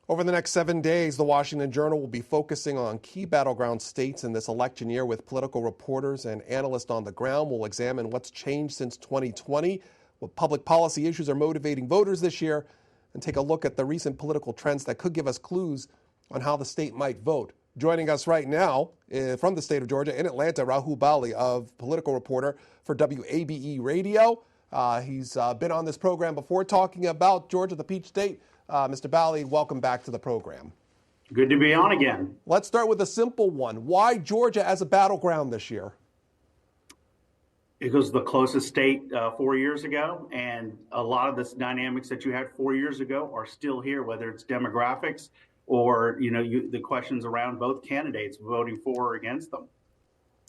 Over the next 7 days, the Washington Journal will be focusing on key battleground states in this election year with political reporters and analysts on the ground. We'll examine what's changed since 2020, what public policy issues are motivating voters this year, and take a look at the recent political trends that could give us clues on how the state might vote. Joining us right now from the state of Georgia in Atlanta, Rahul Bali, political reporter for WABE Radio. He's been on this program before talking about Georgia, the Peach State. Mr. Bali, welcome back to the program. Good to be on again. Let's start with a simple one. Why Georgia as a battleground this year? It was the closest state 4 years ago, and a lot of the dynamics that you had 4 years ago are still here, whether it's demographics or the questions around both candidates voting for or against them.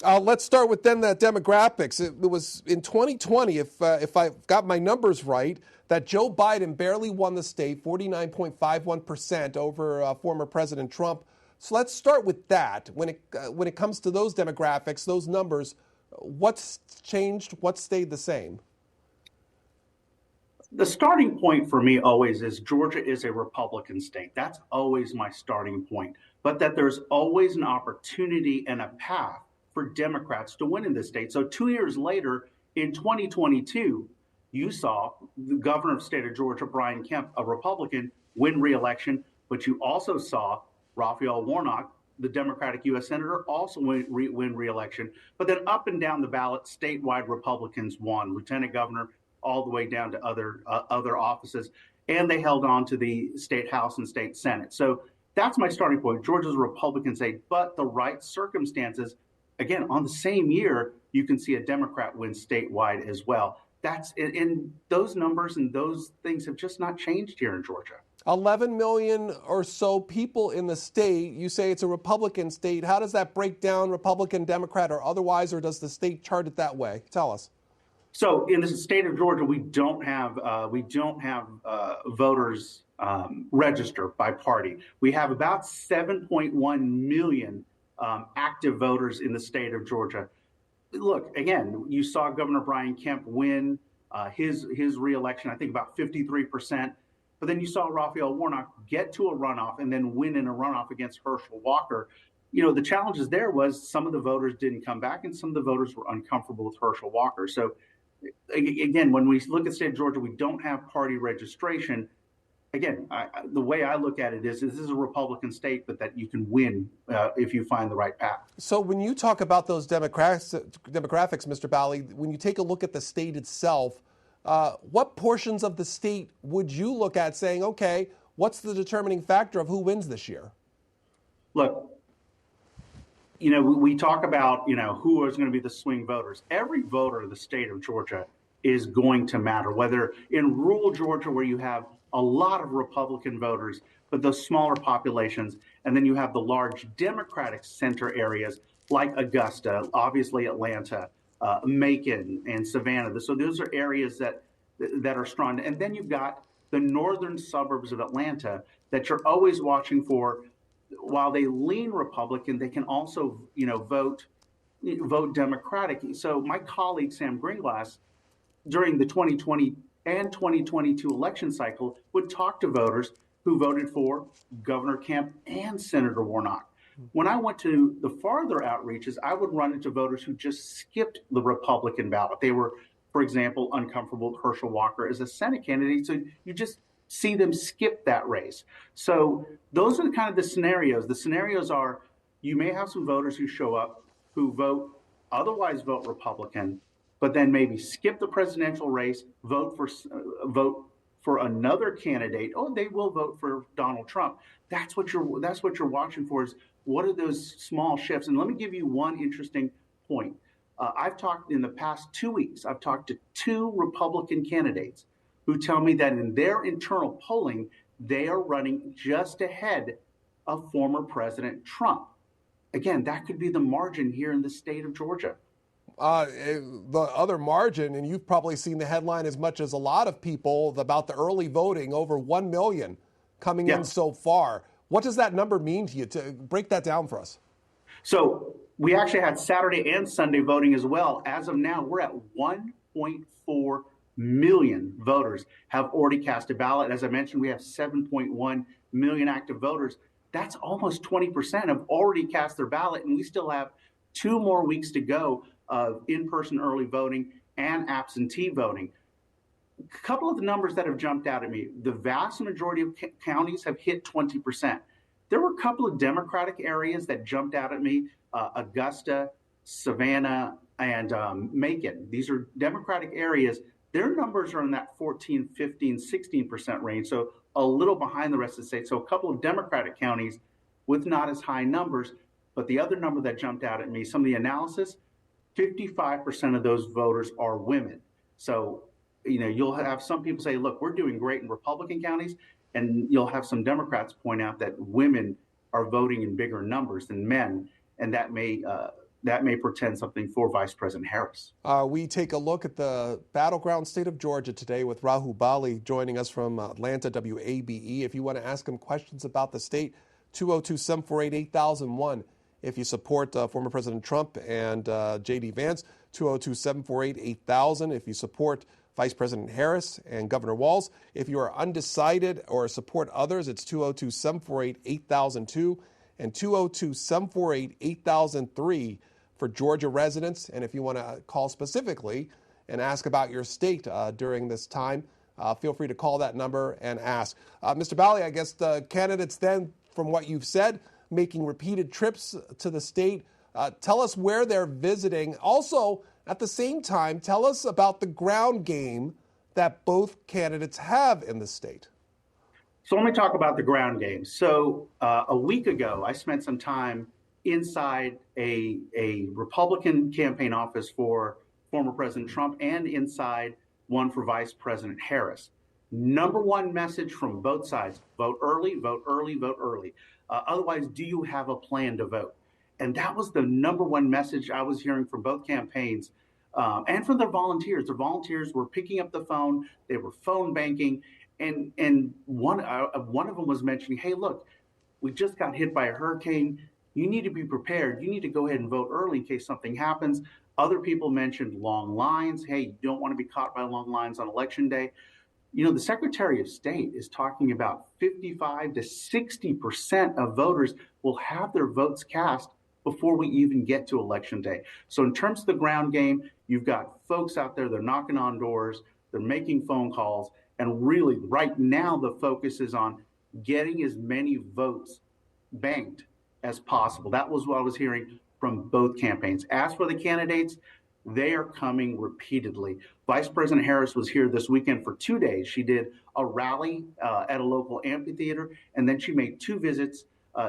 Let's start with then that demographics. It was in 2020, if I got my numbers right, that Joe Biden barely won the state, 49.51% over former President Trump. So let's start with that. When it comes to those demographics, those numbers, what's changed? What stayed the same? The starting point for me always is Georgia is a Republican state. That's always my starting point. But that there's always an opportunity and a path for Democrats to win in this state. So 2 years later, in 2022, you saw the governor of the state of Georgia, Brian Kemp, a Republican, win re-election, but you also saw Raphael Warnock, the Democratic U.S. Senator, also win re-election. But then up and down the ballot, statewide Republicans won, lieutenant governor, all the way down to other offices, and they held on to the state House and state Senate. So that's my starting point. Georgia's a Republican state, but the right circumstances, again, on the same year, you can see a Democrat win statewide as well. That's in those numbers, and those things have just not changed here in Georgia. 11 million or so people in the state. You say it's a Republican state. How does that break down, Republican, Democrat, or otherwise, or does the state chart it that way? Tell us. So in the state of Georgia, we don't have voters register by party. We have about 7.1 million active voters in the state of Georgia. Look, again, you saw Governor Brian Kemp win his reelection, I think about 53%. But then you saw Raphael Warnock get to a runoff and then win in a runoff against Herschel Walker. The challenges there was some of the voters didn't come back and some of the voters were uncomfortable with Herschel Walker. So again, when we look at the state of Georgia, we don't have party registration. Again, the way I look at it is this is a Republican state, but that you can win if you find the right path. So when you talk about those demographics, Mr. Bali, when you take a look at the state itself, what portions of the state would you look at saying, okay, what's the determining factor of who wins this year? Look, we talk about, who is going to be the swing voters. Every voter of the state of Georgia is going to matter, whether in rural Georgia where you have a lot of Republican voters, but those smaller populations, and then you have the large Democratic center areas like Augusta, obviously Atlanta, Macon, and Savannah. So those are areas that are strong. And then you've got the northern suburbs of Atlanta that you're always watching for. While they lean Republican, they can also, vote Democratic. So my colleague Sam Greenglass, during the 2020 and 2022 election cycle, would talk to voters who voted for Governor Kemp and Senator Warnock. When I went to the farther outreaches, I would run into voters who just skipped the Republican ballot. They were, for example, uncomfortable with Herschel Walker as a Senate candidate. So you just see them skip that race. So those are kind of the scenarios. The scenarios are you may have some voters who show up who otherwise vote Republican, but then maybe skip the presidential race, vote for another candidate. Oh, they will vote for Donald Trump. That's what you're watching for, is what are those small shifts? And let me give you one interesting point. I've talked in the past 2 weeks, I've talked to 2 Republican candidates who tell me that in their internal polling, they are running just ahead of former President Trump. Again, that could be the margin here in the state of Georgia. The other margin, and you've probably seen the headline as much as a lot of people about the early voting, over 1 million coming in so far. What does that number mean to you? To break that down for us. So we actually had Saturday and Sunday voting as well. As of now, we're at 1.4 million voters have already cast a ballot. As I mentioned, we have 7.1 million active voters, that's almost 20% have already cast their ballot, and we still have 2 more weeks to go of in-person early voting and absentee voting. A couple of the numbers that have jumped out at me: the vast majority of counties have hit 20%. There were a couple of Democratic areas that jumped out at me: Augusta, Savannah, and Macon. These are Democratic areas. Their numbers are in that 14, 15, 16% range, so a little behind the rest of the state. So a couple of Democratic counties with not as high numbers. But the other number that jumped out at me, some of the analysis, 55% of those voters are women. So, you'll have some people say, look, we're doing great in Republican counties, and you'll have some Democrats point out that women are voting in bigger numbers than men, and that may portend something for Vice President Harris. We take a look at the battleground state of Georgia today with Rahul Bali joining us from Atlanta, WABE. If you want to ask him questions about the state, 202-748-8001. If you support former President Trump and J.D. Vance, 202-748-8000. If you support Vice President Harris and Governor Walz. If you are undecided or support others, it's 202-748-8002 and 202-748-8003 for Georgia residents. And if you want to call specifically and ask about your state during this time, feel free to call that number and ask. Mr. Bali, I guess the candidates then, from what you've said, making repeated trips to the state. Tell us where they're visiting. Also, at the same time, tell us about the ground game that both candidates have in the state. So let me talk about the ground game. So a week ago, I spent some time inside a Republican campaign office for former President Trump and inside one for Vice President Harris. Number one message from both sides: vote early, vote early, vote early. Otherwise, do you have a plan to vote? And that was the number one message I was hearing from both campaigns and from their volunteers. Their volunteers were picking up the phone. They were phone banking. And one of them was mentioning, hey, look, we just got hit by a hurricane. You need to be prepared. You need to go ahead and vote early in case something happens. Other people mentioned long lines. Hey, you don't want to be caught by long lines on Election Day. The Secretary of State is talking about 55 to 60% of voters will have their votes cast before we even get to Election Day. So in terms of the ground game, you've got folks out there, they're knocking on doors, they're making phone calls, and really right now the focus is on getting as many votes banked as possible. That was what I was hearing from both campaigns. As for the candidates, they are coming repeatedly. Vice President Harris was here this weekend for 2 days. She did a rally at a local amphitheater, and then she made 2 visits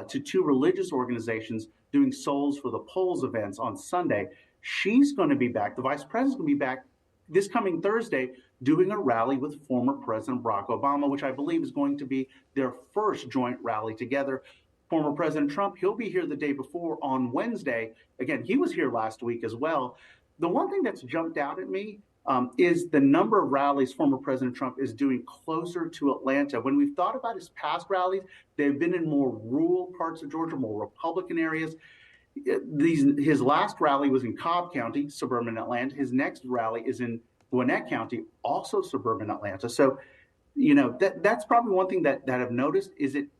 to 2 religious organizations doing Souls for the Polls events on Sunday. She's going to be back. The vice president's going to be back this coming Thursday doing a rally with former President Barack Obama, which I believe is going to be their first joint rally together. Former President Trump, he'll be here the day before on Wednesday. Again, he was here last week as well. The one thing that's jumped out at me is the number of rallies former President Trump is doing closer to Atlanta. When we've thought about his past rallies, they've been in more rural parts of Georgia, more Republican areas. His last rally was in Cobb County, suburban Atlanta. His next rally is in Gwinnett County, also suburban Atlanta. So, that's probably one thing that I've noticed. Is it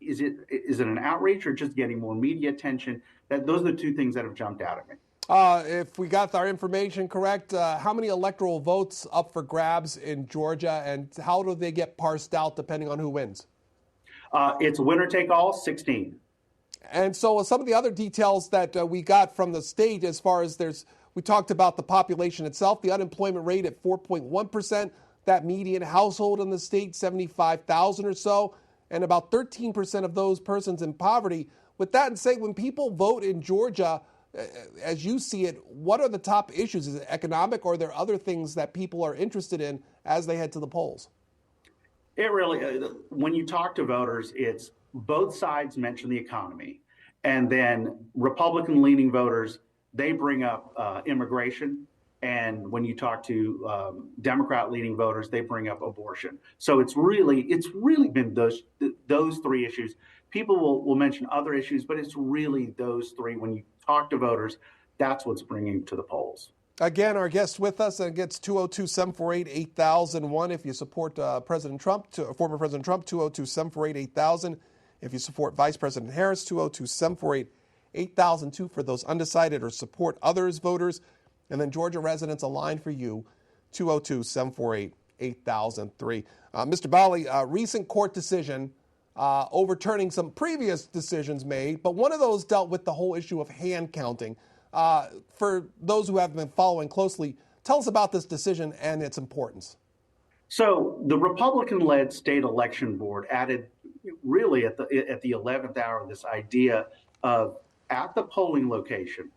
an outreach or just getting more media attention? Those are the 2 things that have jumped out at me. If we got our information correct, how many electoral votes up for grabs in Georgia, and how do they get parsed out depending on who wins? It's winner take all, 16. And so some of the other details that we got from the state, as far as we talked about the population itself, the unemployment rate at 4.1%, that median household in the state, 75,000 or so, and about 13% of those persons in poverty. With that and say, when people vote in Georgia, as you see it, what are the top issues? Is it economic, or are there other things that people are interested in as they head to the polls? It really, when you talk to voters, it's both sides mention the economy. And then Republican-leaning voters, they bring up immigration. And when you talk to Democrat-leaning voters, they bring up abortion. So it's really been those 3 issues. People will mention other issues, but it's really those 3. When you talk to voters, that's what's bringing to the polls. Again, our guest with us, and it's 202-748-8001 if you support President Trump, former President Trump, 202-748-8000. If you support Vice President Harris, 202-748-8002 for those undecided or support others voters. And then Georgia residents, a line for you, 202-748-8003. Mr. Bali, recent court decision overturning some previous decisions made, but one of those dealt with the whole issue of hand counting. For those who have been following closely, tell us about this decision and its importance. So the Republican-led state election board added, really at the 11th hour, this idea of, at the polling location,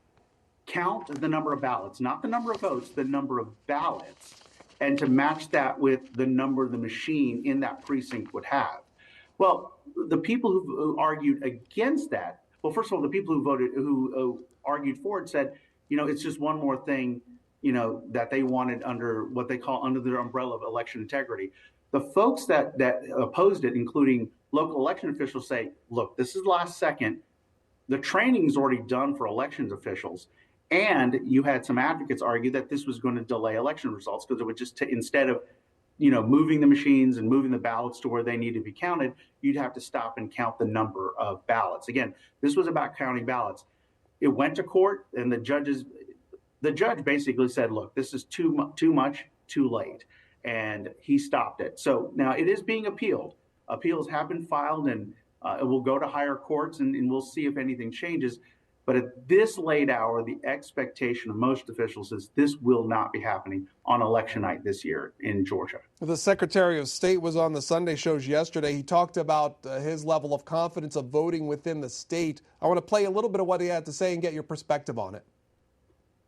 count the number of ballots, not the number of votes, the number of ballots, and to match that with the number the machine in that precinct would have. Well, the people who argued against that, well, first of all, the people who argued for it said, it's just one more thing, that they wanted under what they call under their umbrella of election integrity. The folks that opposed it, including local election officials, say, look, this is last second. The training is already done for elections officials. And you had some advocates argue that this was going to delay election results because it would just, instead of moving the machines and moving the ballots to where they need to be counted, you'd have to stop and count the number of ballots. Again, this was about counting ballots. It went to court, and the judge basically said, look, this is too much, too late. And he stopped it. So now it is being appealed. Appeals have been filed, and it will go to higher courts, and we'll see if anything changes. But at this late hour, the expectation of most officials is this will not be happening on election night this year in Georgia. The Secretary of State was on the Sunday shows yesterday. He talked about his level of confidence of voting within the state. I want to play a little bit of what he had to say and get your perspective on it.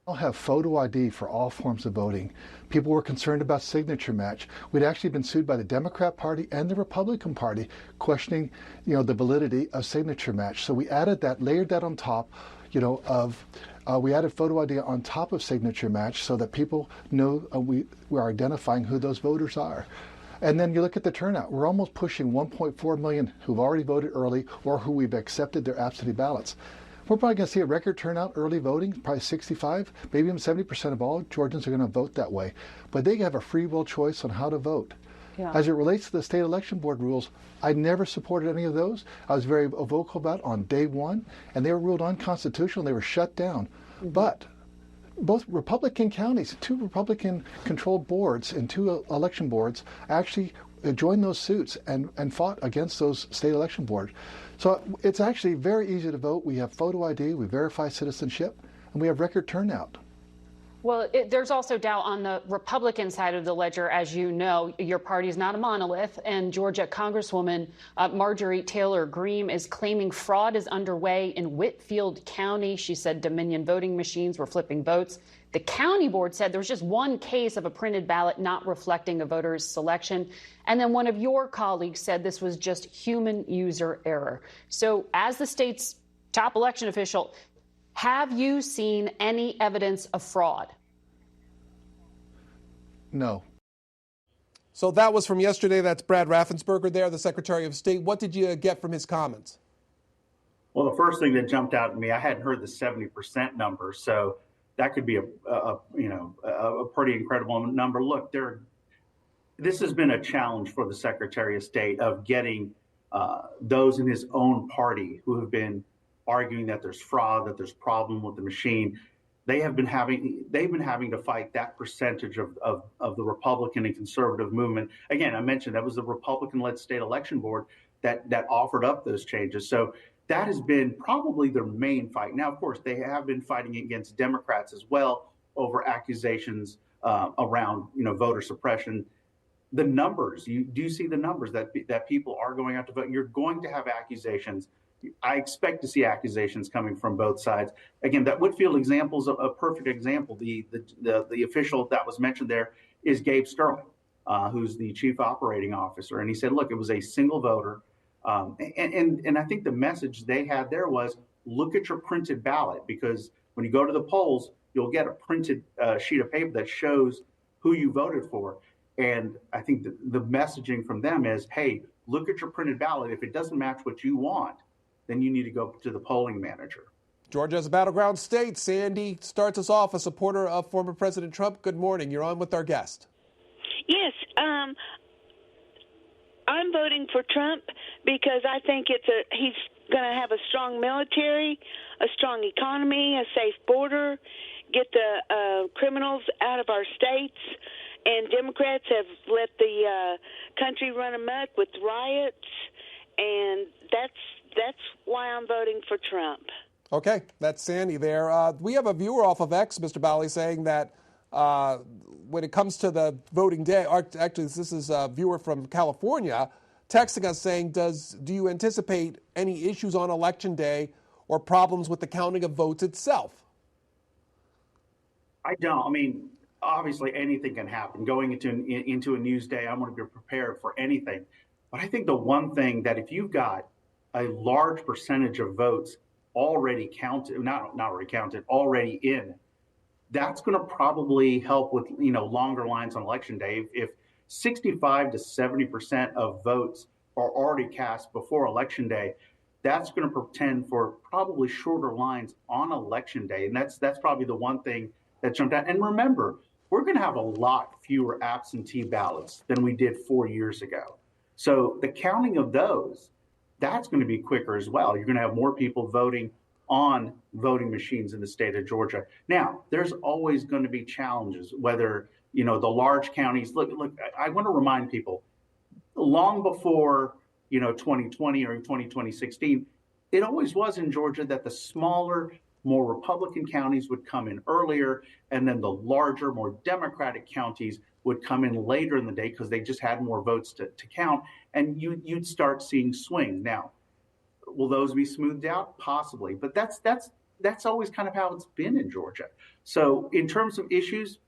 I'll have photo ID for all forms of voting. People were concerned about signature match. We'd actually been sued by the Democrat Party and the Republican Party questioning, the validity of signature match. So we added that, layered that on top, we added photo ID on top of signature match so that people know we are identifying who those voters are. And then you look at the turnout. We're almost pushing 1.4 million who've already voted early or who we've accepted their absentee ballots. We're probably going to see a record turnout early voting, probably 65, maybe even 70% of all Georgians are going to vote that way. But they have a free will choice on how to vote. Yeah. As it relates to the state election board rules, I never supported any of those. I was very vocal about it on day one, and they were ruled unconstitutional. They were shut down. Mm-hmm. But both Republican counties, 2 Republican-controlled boards and 2 election boards actually joined those suits and fought against those state election boards. So it's actually very easy to vote. We have photo ID, we verify citizenship, and we have record turnout. Well, there's also doubt on the Republican side of the ledger. As you know, your party is not a monolith, and Georgia Congresswoman Marjorie Taylor Greene is claiming fraud is underway in Whitfield County. She said Dominion voting machines were flipping votes. The county board said there was just one case of a printed ballot not reflecting a voter's selection. And then one of your colleagues said this was just human user error. So as the state's top election official, have you seen any evidence of fraud? No. So that was from yesterday. That's Brad Raffensperger there, the Secretary of State. What did you get from his comments? Well, the first thing that jumped out at me, I hadn't heard the 70% number, so that could be a pretty incredible number. Look, this has been a challenge for the Secretary of State of getting those in his own party who have been arguing that there's fraud, that there's problem with the machine. They've been having to fight that percentage of the Republican and conservative movement. Again, I mentioned that was the Republican-led state election board that offered up those changes. So that has been probably their main fight. Now, of course, they have been fighting against Democrats as well over accusations around voter suppression. The numbers, you do see the numbers that people are going out to vote. You're going to have accusations. I expect to see accusations coming from both sides. Again, that Whitfield example is a perfect example. The official that was mentioned there is Gabe Sterling, who's the chief operating officer. And he said, look, it was a single voter. And I think the message they had there was, look at your printed ballot, because when you go to the polls, you'll get a printed sheet of paper that shows who you voted for. And I think the messaging from them is, hey, look at your printed ballot. If it doesn't match what you want, then you need to go to the polling manager. Georgia is a battleground state. Sandy starts us off, a supporter of former President Trump. Good morning. You're on with our guest. Yes, I'm voting for Trump because I think he's going to have a strong military, a strong economy, a safe border, get the criminals out of our states. And Democrats have let the country run amok with riots, and that's why I'm voting for Trump. Okay, that's Sandy there. We have a viewer off of X, Mr. Bali, saying that when it comes to the voting day, actually this is a viewer from California texting us saying, do you anticipate any issues on Election Day or problems with the counting of votes itself? I don't. I mean, obviously anything can happen. Going into a news day, I'm going to be prepared for anything. But I think the one thing that if you've got a large percentage of votes already counted, not already counted, already in, that's going to probably help with, longer lines on Election Day. If 65 to 70% of votes are already cast before Election Day, that's going to portend for probably shorter lines on Election Day. And that's probably the one thing that jumped out. And remember, we're going to have a lot fewer absentee ballots than we did 4 years ago. So the counting of those, that's going to be quicker as well. You're going to have more people voting on voting machines in the state of Georgia. Now, there's always going to be challenges, whether, the large counties. Look, I want to remind people, long before, 2020 or 2016, it always was in Georgia that the smaller, more Republican counties would come in earlier, and then the larger, more Democratic counties would come in later in the day because they just had more votes to count, and you'd start seeing swings. Now, will those be smoothed out? Possibly, but that's always kind of how it's been in Georgia. So in terms of issues,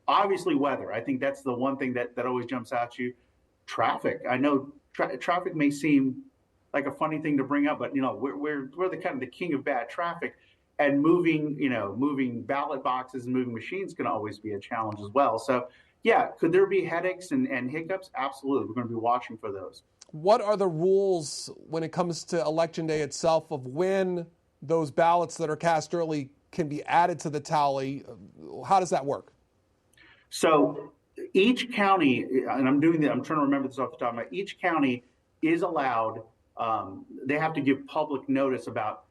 obviously weather. I think that's the one thing that always jumps out at you. Traffic. I know traffic may seem like a funny thing to bring up, but we're the kind of the king of bad traffic, and moving ballot boxes and moving machines can always be a challenge as well. So yeah, could there be headaches and hiccups? Absolutely. We're going to be watching for those. What are the rules when it comes to Election Day itself of when those ballots that are cast early can be added to the tally? How does that work? So each county, and I'm trying to remember this off the top of my head, each county is allowed, they have to give public notice about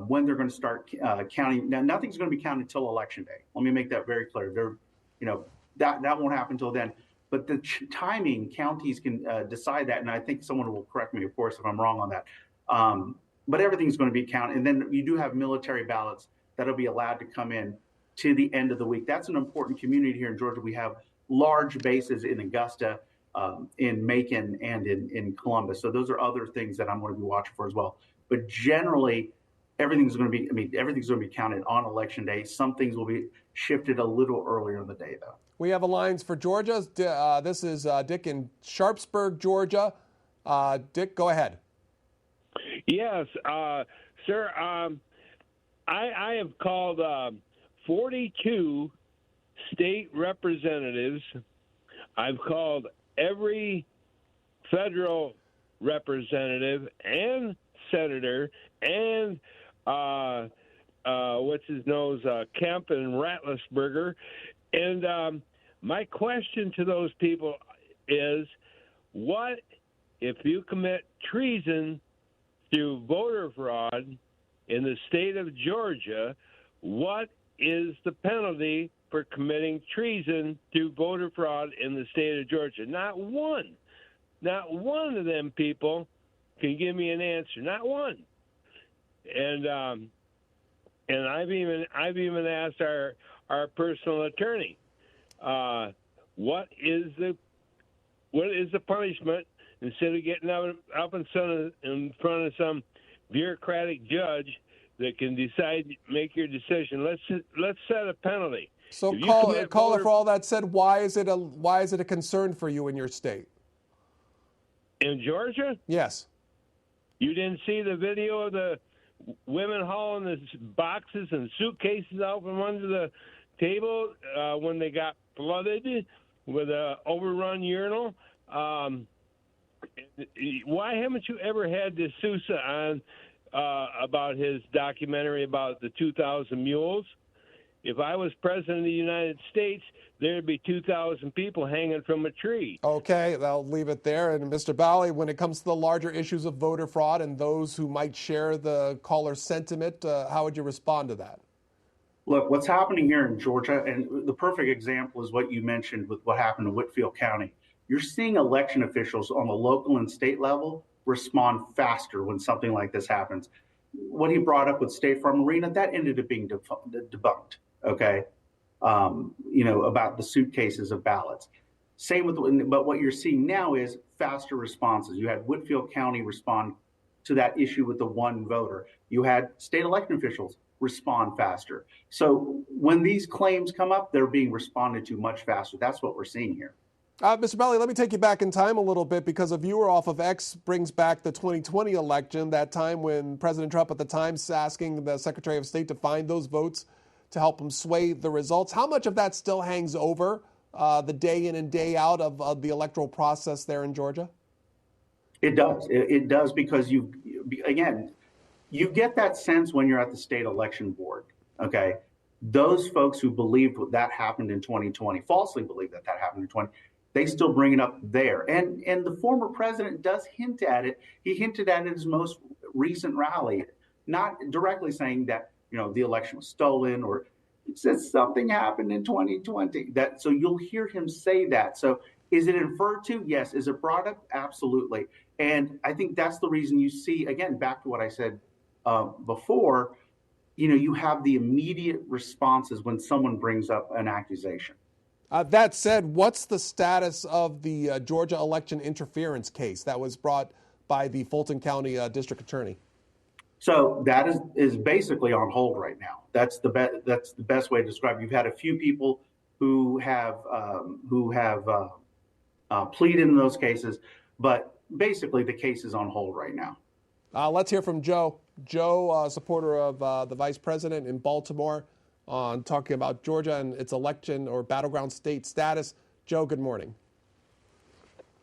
when they're going to start counting. Now, nothing's going to be counted until Election Day. Let me make that very clear. That won't happen until then. But the timing, counties can decide that, and I think someone will correct me, of course, if I'm wrong on that. But everything's going to be counted, and then you do have military ballots that'll be allowed to come in to the end of the week. That's an important community here in Georgia. We have large bases in Augusta, in Macon, and in Columbus. So those are other things that I'm going to be watching for as well. But generally, everything's going to be counted on Election Day. Some things will be shifted a little earlier in the day, though. We have a lines for Georgia. This is Dick in Sharpsburg, Georgia. Dick, go ahead. Yes, sir. I have called 42 state representatives. I've called every federal representative and senator and what's his nose, Kemp and Rattlesberger. And my question to those people is, what if you commit treason through voter fraud in the state of Georgia? What is the penalty for committing treason through voter fraud in the state of Georgia? Not one of them people can give me an answer. Not one. And I've even asked our personal attorney, what is the punishment, instead of getting up in front of some bureaucratic judge that can make your decision. Let's set a penalty. So, caller, for all that said, why is it a concern for you in your state? In Georgia? Yes. You didn't see the video of the women hauling the boxes and suitcases out from under the table when they got flooded with an overrun urinal? Why haven't you ever had the Sousa on about his documentary about the 2,000 mules. If I was president of the United States, there'd be 2,000 people hanging from a tree. Okay, I'll leave it there. And Mr. Bali, when it comes to the larger issues of voter fraud and those who might share the caller's sentiment, how would you respond to that? Look, what's happening here in Georgia, and the perfect example is what you mentioned with what happened in Whitfield County. You're seeing election officials on the local and state level respond faster when something like this happens. What he brought up with State Farm Arena, that ended up being debunked, okay? About the suitcases of ballots. Same with, but what you're seeing now is faster responses. You had Whitfield County respond to that issue with the one voter. You had state election officials respond faster. So when these claims come up, they're being responded to much faster. That's what we're seeing here. Mr. Bali, let me take you back in time a little bit, because a viewer off of X brings back the 2020 election, that time when President Trump at the time was asking the Secretary of State to find those votes to help him sway the results. How much of that still hangs over the day in and day out of the electoral process there in Georgia? It does. It does, because you get that sense when you're at the state election board, okay? Those folks who believed that happened in 2020, falsely believed that happened in 2020, they still bring it up there. And the former president does hint at it. He hinted at it in his most recent rally, not directly saying that, the election was stolen, or it says something happened in 2020. So you'll hear him say that. So is it inferred to? Yes. Is it brought up? Absolutely. And I think that's the reason you see, again, back to what I said before, you have the immediate responses when someone brings up an accusation. That said, what's the status of the Georgia election interference case that was brought by the Fulton County District Attorney? So that is basically on hold right now. That's the best way to describe it. You've had a few people who have pleaded in those cases, but basically the case is on hold right now. Let's hear from Joe. Joe, supporter of the vice president in Baltimore, on talking about Georgia and its election or battleground state status. Joe, good morning.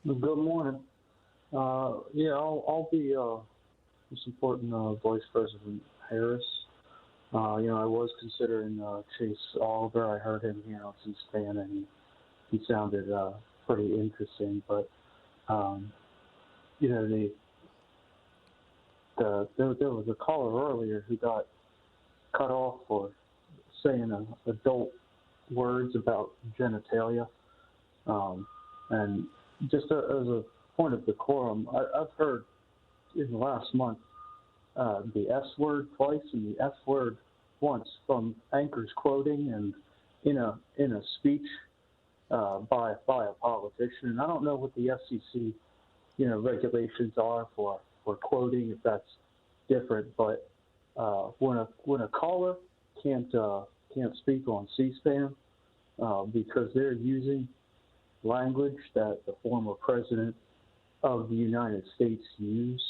Good morning. I'll be supporting Vice President Harris. I was considering Chase Oliver. I heard him here on C-SPAN, and he sounded pretty interesting. But there was a caller earlier who got cut off for saying adult words about genitalia. And just as a point of decorum, I've heard in the last month the S word twice and the F word once from anchors quoting and in a speech by a politician. And I don't know what the FCC regulations are for quoting, if that's different, but when a caller can't speak on C-SPAN because they're using language that the former president of the United States used,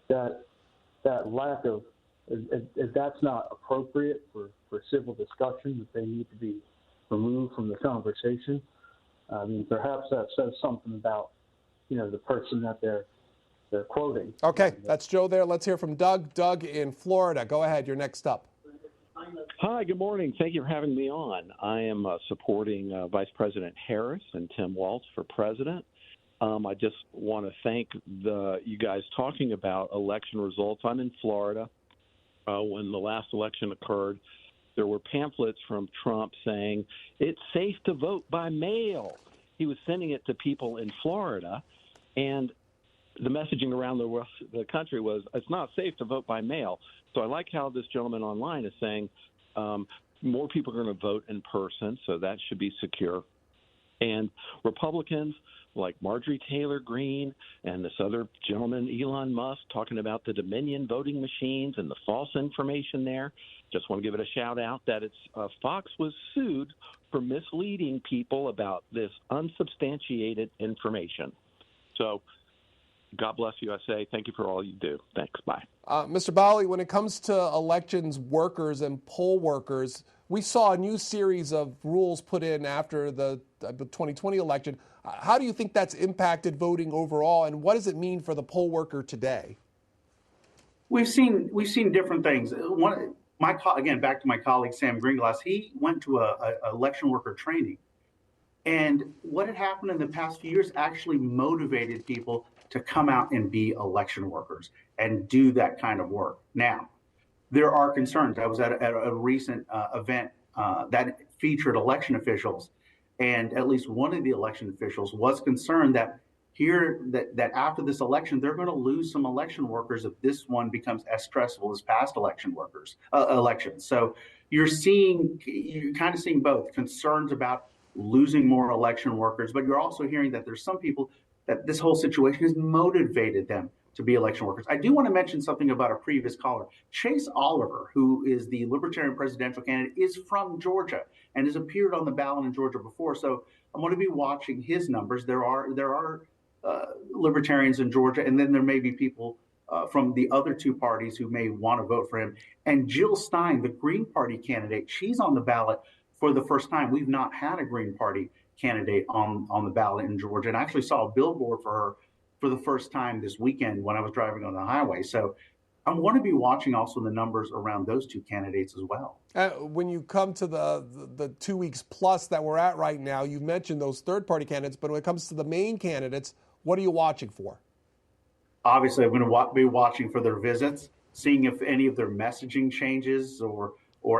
that lack of, if that's not appropriate for civil discussion, that they need to be removed from the conversation. I mean, perhaps that says something about the person that they're quoting. Okay, that's Joe there. Let's hear from Doug. Doug in Florida. Go ahead. You're next up. Hi, good morning. Thank you for having me on. I am supporting Vice President Harris and Tim Walz for president. I just want to thank you guys talking about election results. I'm in Florida. When the last election occurred, there were pamphlets from Trump saying it's safe to vote by mail. He was sending it to people in Florida, and the messaging around the country was it's not safe to vote by mail. So I like how this gentleman online is saying more people are going to vote in person, so that should be secure. And Republicans like Marjorie Taylor Greene and this other gentleman, Elon Musk, talking about the Dominion voting machines and the false information there. Just want to give it a shout out that Fox was sued for misleading people about this unsubstantiated information. So God bless USA. Thank you for all you do. Thanks. Bye. Mr. Bali, when it comes to elections workers and poll workers, we saw a new series of rules put in after the 2020 election. How do you think that's impacted voting overall, and what does it mean for the poll worker today? We've seen different things. Again, back to my colleague Sam Greenglass, he went to a election worker training, and what had happened in the past few years actually motivated people to come out and be election workers and do that kind of work. Now, there are concerns. I was at a recent event that featured election officials, and at least one of the election officials was concerned that after this election, they're going to lose some election workers if this one becomes as stressful as past elections. So you're kind of seeing both concerns about losing more election workers, but you're also hearing that there's some people that this whole situation has motivated them to be election workers. I do want to mention something about a previous caller. Chase Oliver, who is the Libertarian presidential candidate, is from Georgia and has appeared on the ballot in Georgia before. So I'm going to be watching his numbers. There are libertarians in Georgia, and then there may be people from the other two parties who may want to vote for him. And Jill Stein, the Green Party candidate, she's on the ballot for the first time. We've not had a Green Party candidate on the ballot in Georgia, and I actually saw a billboard for her for the first time this weekend when I was driving on the highway. So I'm going to be watching also the numbers around those two candidates as well. When you come to the 2 weeks plus that we're at right now, you've mentioned those third-party candidates, but when it comes to the main candidates, what are you watching for? Obviously, I'm going to be watching for their visits, seeing if any of their messaging changes or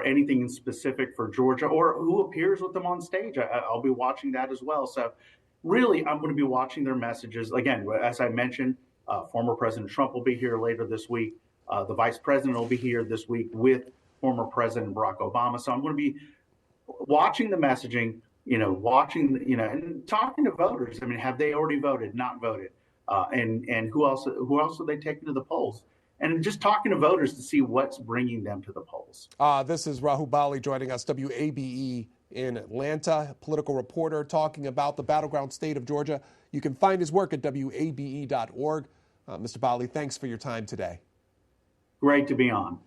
anything specific for Georgia, or who appears with them on stage. I'll be watching that as well. So really, I'm going to be watching their messages. Again, as I mentioned, former President Trump will be here later this week. The vice president will be here this week with former President Barack Obama. So I'm going to be watching the messaging, and talking to voters. I mean, have they already voted, not voted? And who else are they taking to the polls? And just talking to voters to see what's bringing them to the polls. This is Rahul Bali joining us, WABE in Atlanta, political reporter, talking about the battleground state of Georgia. You can find his work at wabe.org. Mr. Bali, thanks for your time today. Great to be on.